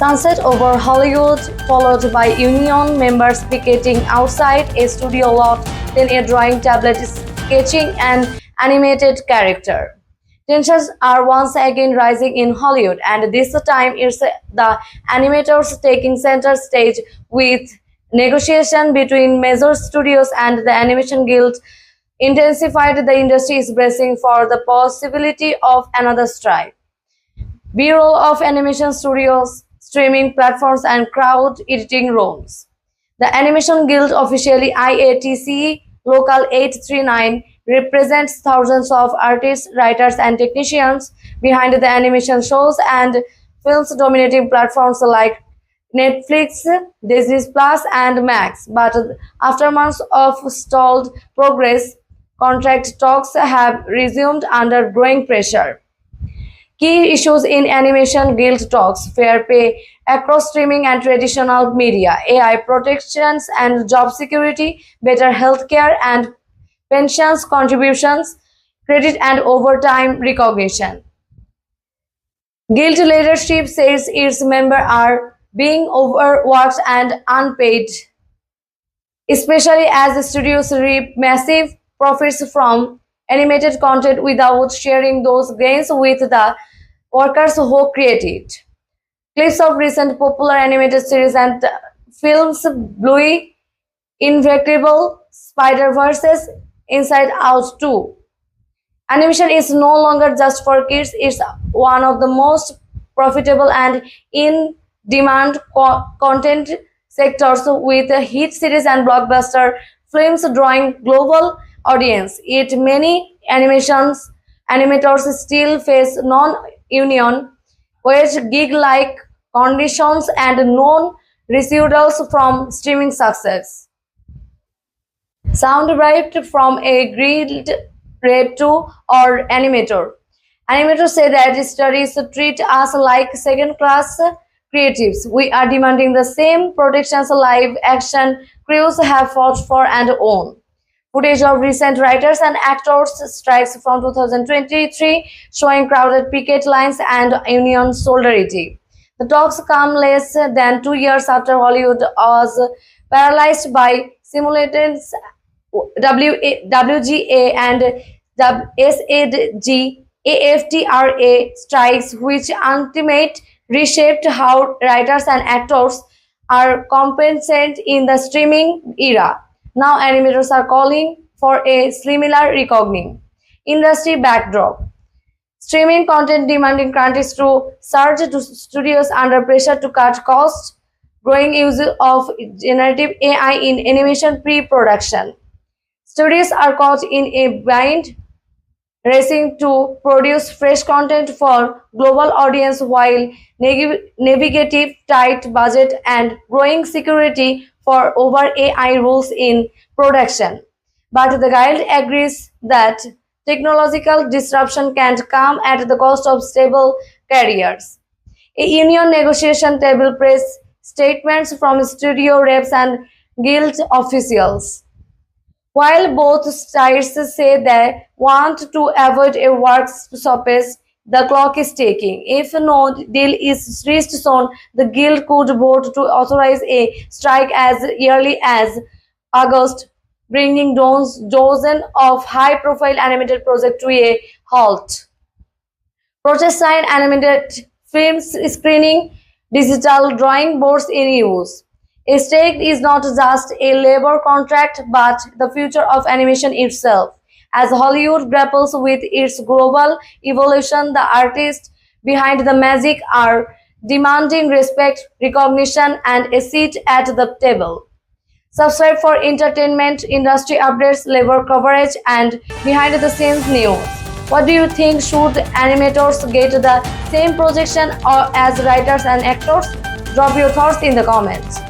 Sunset over Hollywood, followed by union members picketing outside a studio lot, then a drawing tablet sketching an animated character. Tensions are once again rising in Hollywood, and this time it's the animators taking center stage with negotiation between major studios and the Animation Guild intensified. The industry is bracing for the possibility of another strike. Bureau of Animation Studios, streaming platforms, and crowd editing rooms. The Animation Guild, officially IATC Local 839, represents thousands of artists, writers, and technicians behind the animation shows and films dominating platforms like Netflix, Disney Plus, and Max. But after months of stalled progress, contract talks have resumed under growing pressure. Key issues in Animation Guild talks: fair pay across streaming and traditional media, AI protections and job security, better healthcare and pensions contributions, credit and overtime recognition. Guild leadership says its members are being overworked and unpaid, especially as the studios reap massive profits from animated content without sharing those gains with the workers who create it. Clips of recent popular animated series and films: Bluey, Invincible, Spider-Verse, Inside Out 2. Animation is no longer just for kids, it's one of the most profitable and in-demand content sectors, with hit series and blockbuster films drawing global audience. Yet many animators still face non-union wage gig-like conditions and non-residuals from streaming success. Sound derived from a Guild Rep 2 or animator. Animators say that studies treat us like second-class creatives. We are demanding the same protections live action crews have fought for and own. Footage of recent writers and actors strikes from 2023 showing crowded picket lines and union solidarity. The talks come less than 2 years after Hollywood was paralyzed by simultaneous WGA and SAG AFTRA strikes, which ultimately reshaped how writers and actors are compensated in the streaming era. Now animators are calling for a similar reckoning. Industry backdrop: streaming content demanding crunches to surge to studios under pressure to cut costs, growing use of generative AI in animation pre-production. Studios are caught in a bind, racing to produce fresh content for global audience while navigating tight budget and growing security for over AI rules in production. But the Guild agrees that technological disruption can't come at the cost of stable careers. A union negotiation table press statements from studio reps and guild officials. While both sides say they want to avoid a work stoppage, the clock is ticking. If no deal is reached soon, the guild could vote to authorize a strike as early as August, bringing dozens of high-profile animated projects to a halt. Protest sign animated films screening, digital drawing boards in use. A strike is not just a labor contract but the future of animation itself. As Hollywood grapples with its global evolution, the artists behind the magic are demanding respect, recognition, and a seat at the table. Subscribe for entertainment, industry updates, labor coverage, and behind the scenes news. What do you think? Should animators get the same projection as writers and actors? Drop your thoughts in the comments.